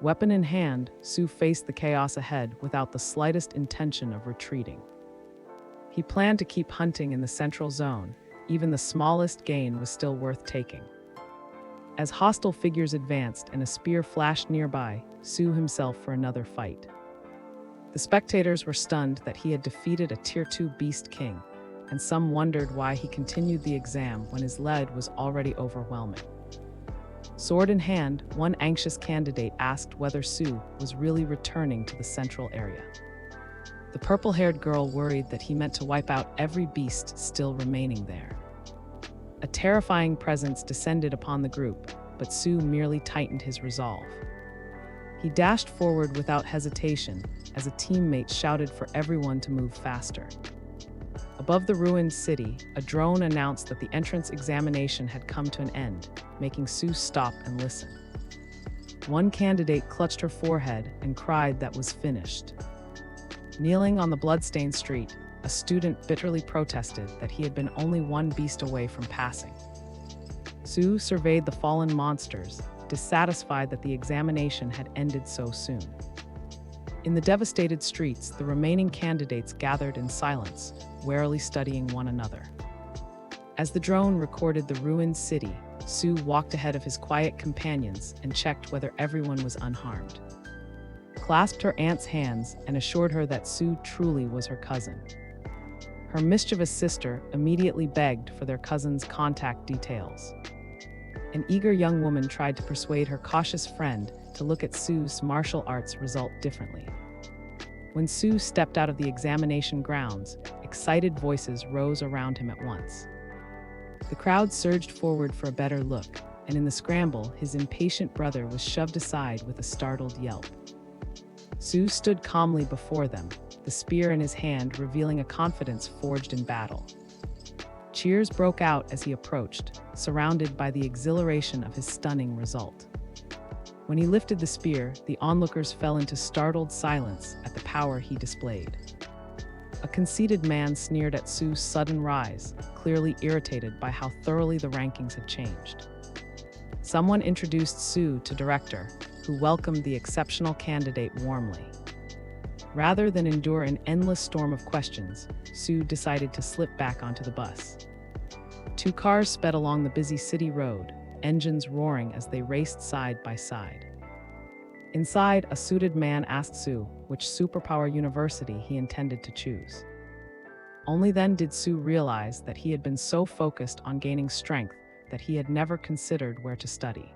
Weapon in hand, Sue faced the chaos ahead without the slightest intention of retreating. He planned to keep hunting in the central zone. Even the smallest gain was still worth taking. As hostile figures advanced and a spear flashed nearby, Sue himself for another fight. The spectators were stunned that he had defeated a Tier 2 Beast King, and some wondered why he continued the exam when his lead was already overwhelming. Sword in hand, one anxious candidate asked whether Sue was really returning to the central area. The purple-haired girl worried that he meant to wipe out every beast still remaining there. A terrifying presence descended upon the group, but Sue merely tightened his resolve. He dashed forward without hesitation as a teammate shouted for everyone to move faster. Above the ruined city, a drone announced that the entrance examination had come to an end, making Sue stop and listen. One candidate clutched her forehead and cried that was finished. Kneeling on the bloodstained street, a student bitterly protested that he had been only one beast away from passing. Sue surveyed the fallen monsters, dissatisfied that the examination had ended so soon. In the devastated streets, the remaining candidates gathered in silence, warily studying one another. As the drone recorded the ruined city, Sue walked ahead of his quiet companions and checked whether everyone was unharmed. Clasped her aunt's hands and assured her that Sue truly was her cousin. Her mischievous sister immediately begged for their cousin's contact details. An eager young woman tried to persuade her cautious friend to look at Sue's martial arts result differently. When Sue stepped out of the examination grounds, excited voices rose around him at once. The crowd surged forward for a better look, and in the scramble, his impatient brother was shoved aside with a startled yelp. Sue stood calmly before them, the spear in his hand revealing a confidence forged in battle. Cheers broke out as he approached, surrounded by the exhilaration of his stunning result. When he lifted the spear, the onlookers fell into startled silence at the power he displayed. A conceited man sneered at Sue's sudden rise, clearly irritated by how thoroughly the rankings had changed. Someone introduced Sue to Director, who welcomed the exceptional candidate warmly. Rather than endure an endless storm of questions, Sue decided to slip back onto the bus. Two cars sped along the busy city road, engines roaring as they raced side by side. Inside, a suited man asked Sue which superpower university he intended to choose. Only then did Sue realize that he had been so focused on gaining strength that he had never considered where to study.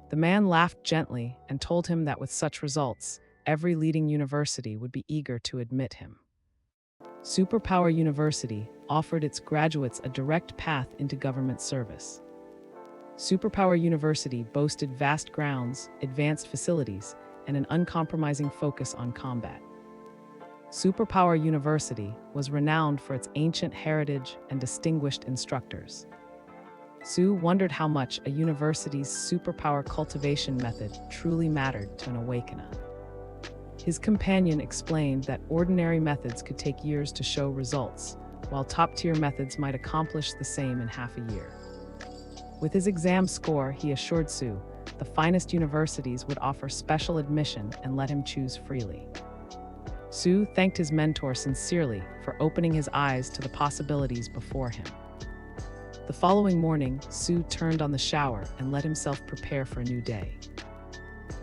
The man laughed gently and told him that with such results, every leading university would be eager to admit him. Superpower University offered its graduates a direct path into government service. Superpower University boasted vast grounds, advanced facilities, and an uncompromising focus on combat. Superpower University was renowned for its ancient heritage and distinguished instructors. Sue wondered how much a university's superpower cultivation method truly mattered to an awakener. His companion explained that ordinary methods could take years to show results, while top-tier methods might accomplish the same in half a year. With his exam score, he assured Sue, the finest universities would offer special admission and let him choose freely. Sue thanked his mentor sincerely for opening his eyes to the possibilities before him. The following morning, Sue turned on the shower and let himself prepare for a new day.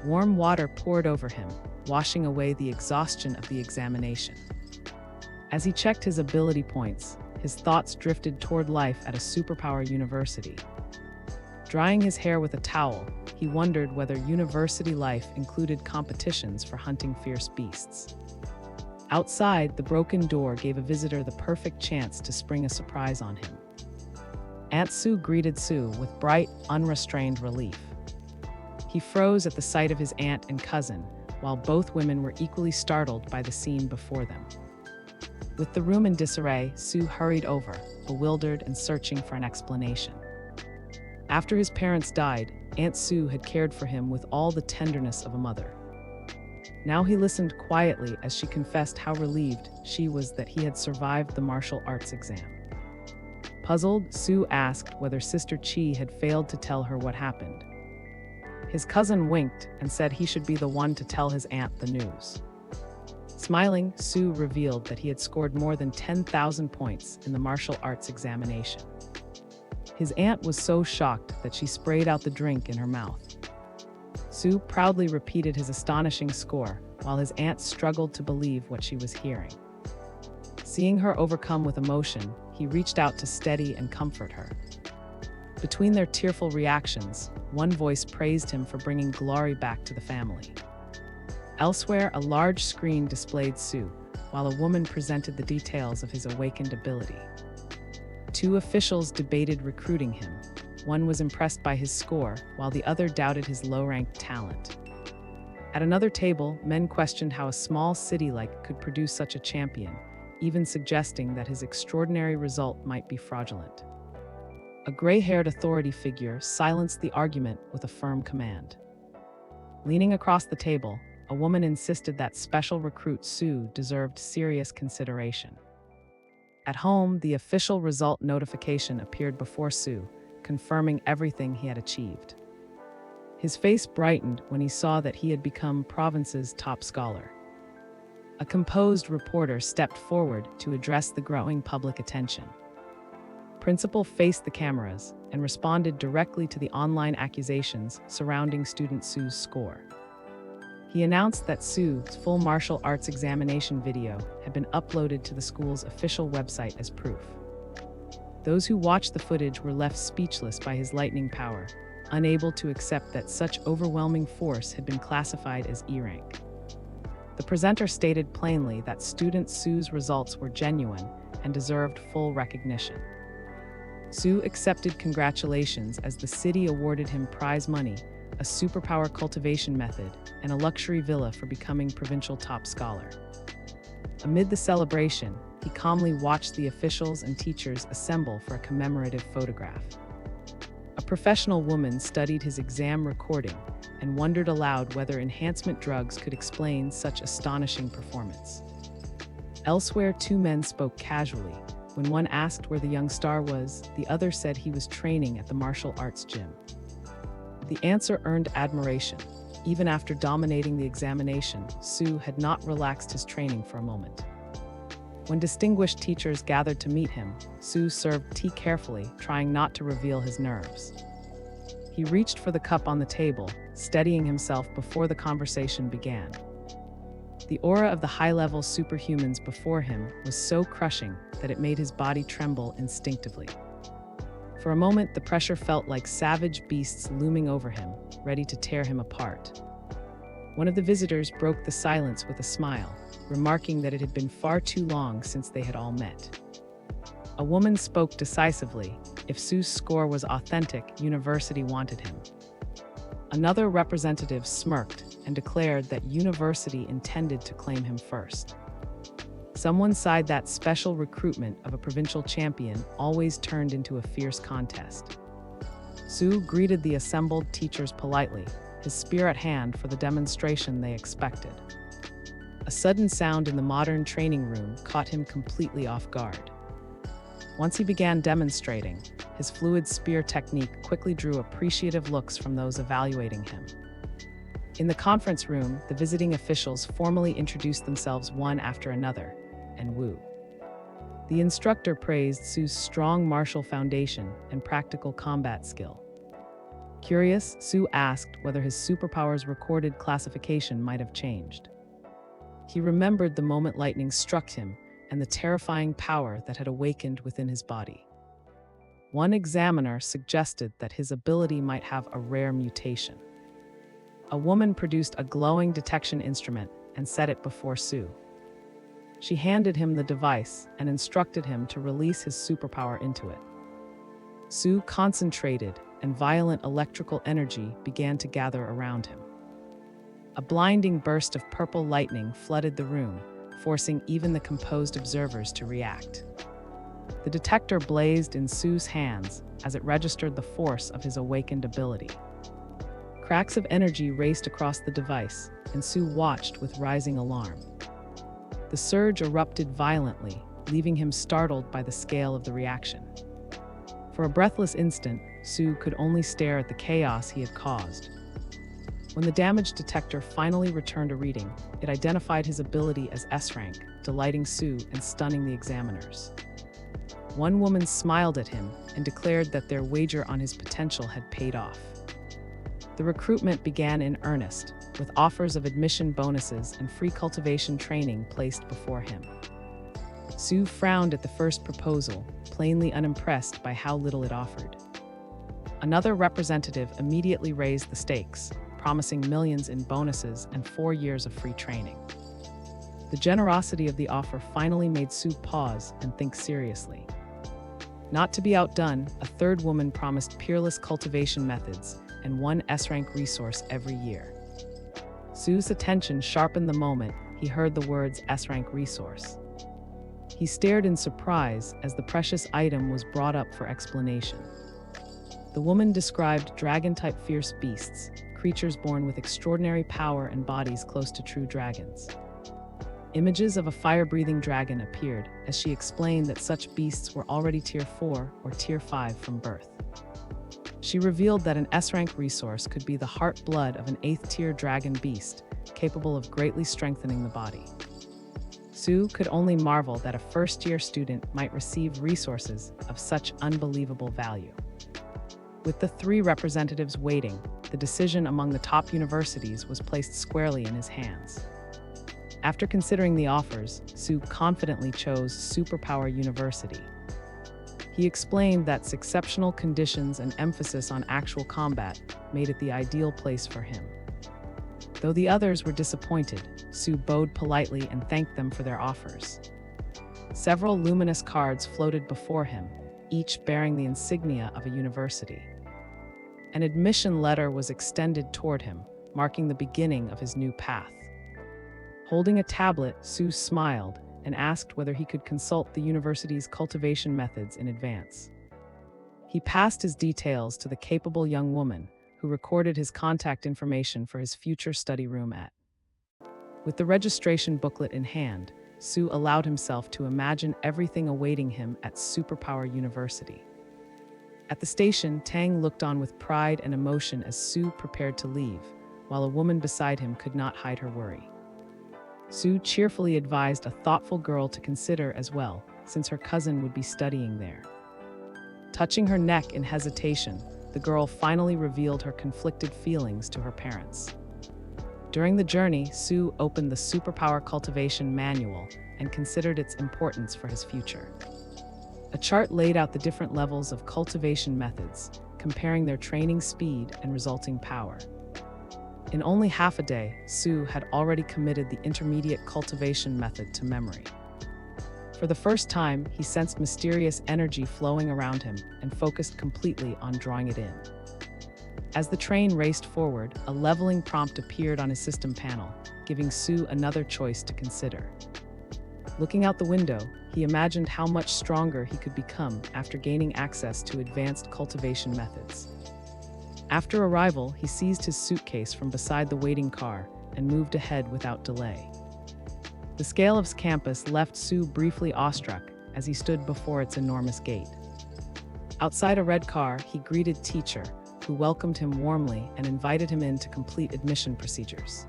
Warm water poured over him, washing away the exhaustion of the examination. As he checked his ability points, his thoughts drifted toward life at a superpower university. Drying his hair with a towel, he wondered whether university life included competitions for hunting fierce beasts. Outside, the broken door gave a visitor the perfect chance to spring a surprise on him. Aunt Sue greeted Sue with bright, unrestrained relief. He froze at the sight of his aunt and cousin, while both women were equally startled by the scene before them. With the room in disarray, Sue hurried over, bewildered and searching for an explanation. After his parents died, Aunt Sue had cared for him with all the tenderness of a mother. Now he listened quietly as she confessed how relieved she was that he had survived the martial arts exam. Puzzled, Sue asked whether Sister Chi had failed to tell her what happened. His cousin winked and said he should be the one to tell his aunt the news. Smiling, Sue revealed that he had scored more than 10,000 points in the martial arts examination. His aunt was so shocked that she sprayed out the drink in her mouth. Sue proudly repeated his astonishing score, while his aunt struggled to believe what she was hearing. Seeing her overcome with emotion, he reached out to steady and comfort her. Between their tearful reactions, one voice praised him for bringing glory back to the family. Elsewhere, a large screen displayed Sue, while a woman presented the details of his awakened ability. Two officials debated recruiting him. One was impressed by his score, while the other doubted his low-ranked talent. At another table, men questioned how a small city could produce such a champion, even suggesting that his extraordinary result might be fraudulent. A gray-haired authority figure silenced the argument with a firm command. Leaning across the table, a woman insisted that special recruit Sue deserved serious consideration. At home, the official result notification appeared before Sue, confirming everything he had achieved. His face brightened when he saw that he had become province's top scholar. A composed reporter stepped forward to address the growing public attention. Principal faced the cameras and responded directly to the online accusations surrounding student Sue's score. He announced that Sue's full martial arts examination video had been uploaded to the school's official website as proof. Those who watched the footage were left speechless by his lightning power, unable to accept that such overwhelming force had been classified as E-rank. The presenter stated plainly that student Sue's results were genuine and deserved full recognition. Sue accepted congratulations as the city awarded him prize money, a superpower cultivation method, and a luxury villa for becoming provincial top scholar. Amid the celebration, he calmly watched the officials and teachers assemble for a commemorative photograph. A professional woman studied his exam recording and wondered aloud whether enhancement drugs could explain such astonishing performance. Elsewhere, two men spoke casually. When one asked where the young star was, the other said he was training at the martial arts gym. The answer earned admiration. Even after dominating the examination, Sue had not relaxed his training for a moment. When distinguished teachers gathered to meet him, Sue served tea carefully, trying not to reveal his nerves. He reached for the cup on the table, steadying himself before the conversation began. The aura of the high-level superhumans before him was so crushing that it made his body tremble instinctively. For a moment, the pressure felt like savage beasts looming over him, ready to tear him apart. One of the visitors broke the silence with a smile, remarking that it had been far too long since they had all met. A woman spoke decisively. If Sue's score was authentic, university wanted him. Another representative smirked and declared that university intended to claim him first. Someone sighed that special recruitment of a provincial champion always turned into a fierce contest. Sue greeted the assembled teachers politely, his spear at hand for the demonstration they expected. A sudden sound in the modern training room caught him completely off guard. Once he began demonstrating, his fluid spear technique quickly drew appreciative looks from those evaluating him. In the conference room, the visiting officials formally introduced themselves one after another, and woo. The instructor praised Sue's strong martial foundation and practical combat skill. Curious, Sue asked whether his superpower's recorded classification might have changed. He remembered the moment lightning struck him and the terrifying power that had awakened within his body. One examiner suggested that his ability might have a rare mutation. A woman produced a glowing detection instrument and set it before Sue. She handed him the device and instructed him to release his superpower into it. Sue concentrated, and violent electrical energy began to gather around him. A blinding burst of purple lightning flooded the room, forcing even the composed observers to react. The detector blazed in Sue's hands as it registered the force of his awakened ability. Cracks of energy raced across the device, and Sue watched with rising alarm. The surge erupted violently, leaving him startled by the scale of the reaction. For a breathless instant, Sue could only stare at the chaos he had caused. When the damage detector finally returned a reading, it identified his ability as S-Rank, delighting Sue and stunning the examiners. One woman smiled at him and declared that their wager on his potential had paid off. The recruitment began in earnest, with offers of admission bonuses and free cultivation training placed before him. Sue frowned at the first proposal, plainly unimpressed by how little it offered. Another representative immediately raised the stakes, promising millions in bonuses and 4 years of free training. The generosity of the offer finally made Sue pause and think seriously. Not to be outdone, a third woman promised peerless cultivation methods and 1 S-Rank resource every year. Sue's attention sharpened the moment he heard the words S-Rank resource. He stared in surprise as the precious item was brought up for explanation. The woman described dragon-type fierce beasts, creatures born with extraordinary power and bodies close to true dragons. Images of a fire-breathing dragon appeared as she explained that such beasts were already Tier 4 or Tier 5 from birth. She revealed that an S-Rank resource could be the heart-blood of an 8th-tier dragon beast, capable of greatly strengthening the body. Sue could only marvel that a first-year student might receive resources of such unbelievable value. With the 3 representatives waiting, the decision among the top universities was placed squarely in his hands. After considering the offers, Sue confidently chose Superpower University. He explained that exceptional conditions and emphasis on actual combat made it the ideal place for him. Though the others were disappointed, Sue bowed politely and thanked them for their offers. Several luminous cards floated before him, each bearing the insignia of a university. An admission letter was extended toward him, marking the beginning of his new path. Holding a tablet, Sue smiled and asked whether he could consult the university's cultivation methods in advance. He passed his details to the capable young woman, who recorded his contact information for his future study room at. With the registration booklet in hand, Sue allowed himself to imagine everything awaiting him at Superpower University. At the station, Tang looked on with pride and emotion as Sue prepared to leave, while a woman beside him could not hide her worry. Sue cheerfully advised a thoughtful girl to consider as well, since her cousin would be studying there. Touching her neck in hesitation, the girl finally revealed her conflicted feelings to her parents. During the journey, Sue opened the Superpower Cultivation Manual and considered its importance for his future. A chart laid out the different levels of cultivation methods, comparing their training speed and resulting power. In only half a day, Sue had already committed the intermediate cultivation method to memory. For the first time, he sensed mysterious energy flowing around him and focused completely on drawing it in. As the train raced forward, a leveling prompt appeared on his system panel, giving Sue another choice to consider. Looking out the window, he imagined how much stronger he could become after gaining access to advanced cultivation methods. After arrival, he seized his suitcase from beside the waiting car and moved ahead without delay. The scale of his campus left Sue briefly awestruck as he stood before its enormous gate. Outside a red car, he greeted Teacher, who welcomed him warmly and invited him in to complete admission procedures.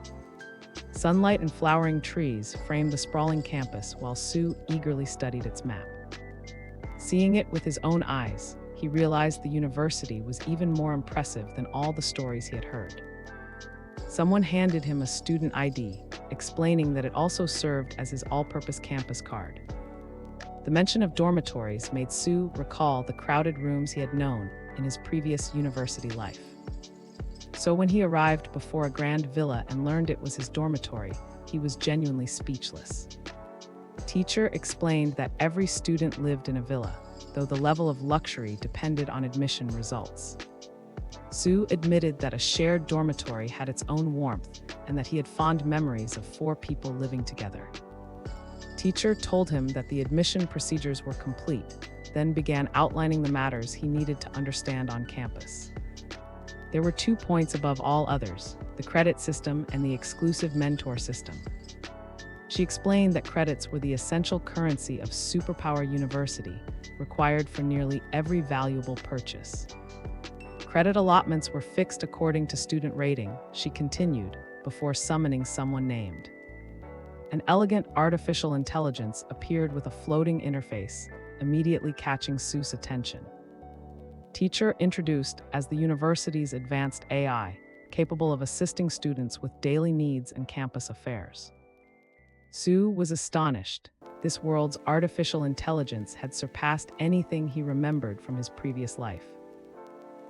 Sunlight and flowering trees framed the sprawling campus while Sue eagerly studied its map. Seeing it with his own eyes, he realized the university was even more impressive than all the stories he had heard. Someone handed him a student ID, explaining that it also served as his all-purpose campus card. The mention of dormitories made Sue recall the crowded rooms he had known in his previous university life. So when he arrived before a grand villa and learned it was his dormitory, he was genuinely speechless. Teacher explained that every student lived in a villa, though the level of luxury depended on admission results. Sue admitted that a shared dormitory had its own warmth and that he had fond memories of 4 people living together. Teacher told him that the admission procedures were complete, then began outlining the matters he needed to understand on campus. There were 2 points above all others: the credit system and the exclusive mentor system. She explained that credits were the essential currency of Superpower University, required for nearly every valuable purchase. Credit allotments were fixed according to student rating, she continued, before summoning someone named. An elegant artificial intelligence appeared with a floating interface, immediately catching Sue's attention. Teacher introduced as the university's advanced AI, capable of assisting students with daily needs and campus affairs. Sue was astonished. This world's artificial intelligence had surpassed anything he remembered from his previous life.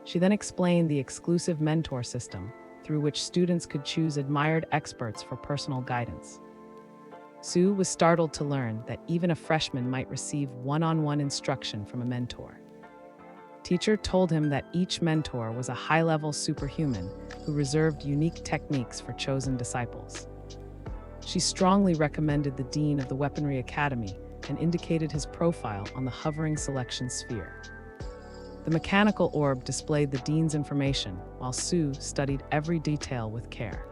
She then explained the exclusive mentor system, through which students could choose admired experts for personal guidance. Sue was startled to learn that even a freshman might receive one-on-one instruction from a mentor. Teacher told him that each mentor was a high-level superhuman who reserved unique techniques for chosen disciples. She strongly recommended the dean of the Weaponry Academy and indicated his profile on the hovering selection sphere. The mechanical orb displayed the dean's information, while Sue studied every detail with care.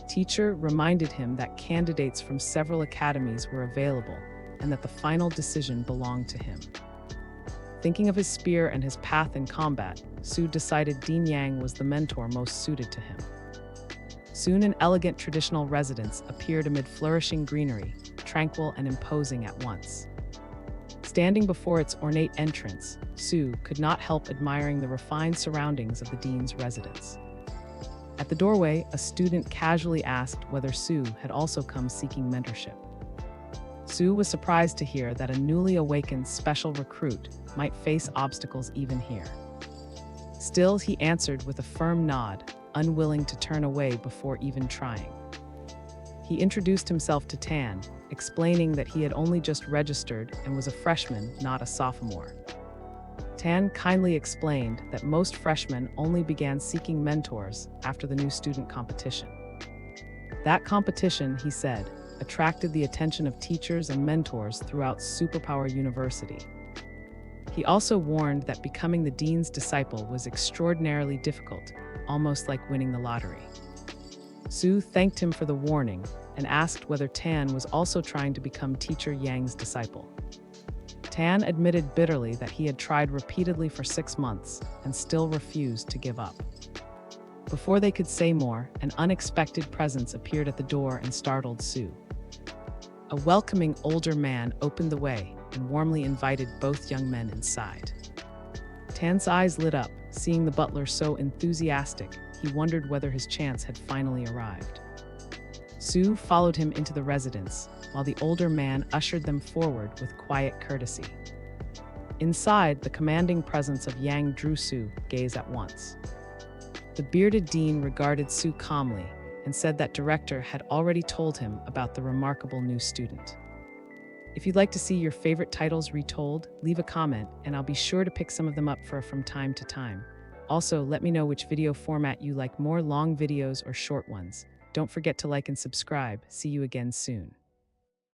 Teacher reminded him that candidates from several academies were available and that the final decision belonged to him. Thinking of his spear and his path in combat, Sue decided Dean Yang was the mentor most suited to him. Soon an elegant traditional residence appeared amid flourishing greenery, tranquil and imposing at once. Standing before its ornate entrance, Sue could not help admiring the refined surroundings of the dean's residence. At the doorway, a student casually asked whether Sue had also come seeking mentorship. Sue was surprised to hear that a newly awakened special recruit might face obstacles even here. Still, he answered with a firm nod, unwilling to turn away before even trying. He introduced himself to Tan, explaining that he had only just registered and was a freshman, not a sophomore. Tan kindly explained that most freshmen only began seeking mentors after the new student competition. That competition, he said, attracted the attention of teachers and mentors throughout Superpower University. He also warned that becoming the dean's disciple was extraordinarily difficult, almost like winning the lottery. Sue thanked him for the warning and asked whether Tan was also trying to become Teacher Yang's disciple. Tan admitted bitterly that he had tried repeatedly for 6 months and still refused to give up. Before they could say more, an unexpected presence appeared at the door and startled Sue. A welcoming older man opened the way and warmly invited both young men inside. Tan's eyes lit up, seeing the butler so enthusiastic, he wondered whether his chance had finally arrived. Sue followed him into the residence, while the older man ushered them forward with quiet courtesy. Inside, the commanding presence of Yang drew Sue gaze at once. The bearded dean regarded Sue calmly and said that director had already told him about the remarkable new student. If you'd like to see your favorite titles retold, leave a comment and I'll be sure to pick some of them up from time to time. Also, let me know which video format you like more, long videos or short ones. Don't forget to like and subscribe. See you again soon.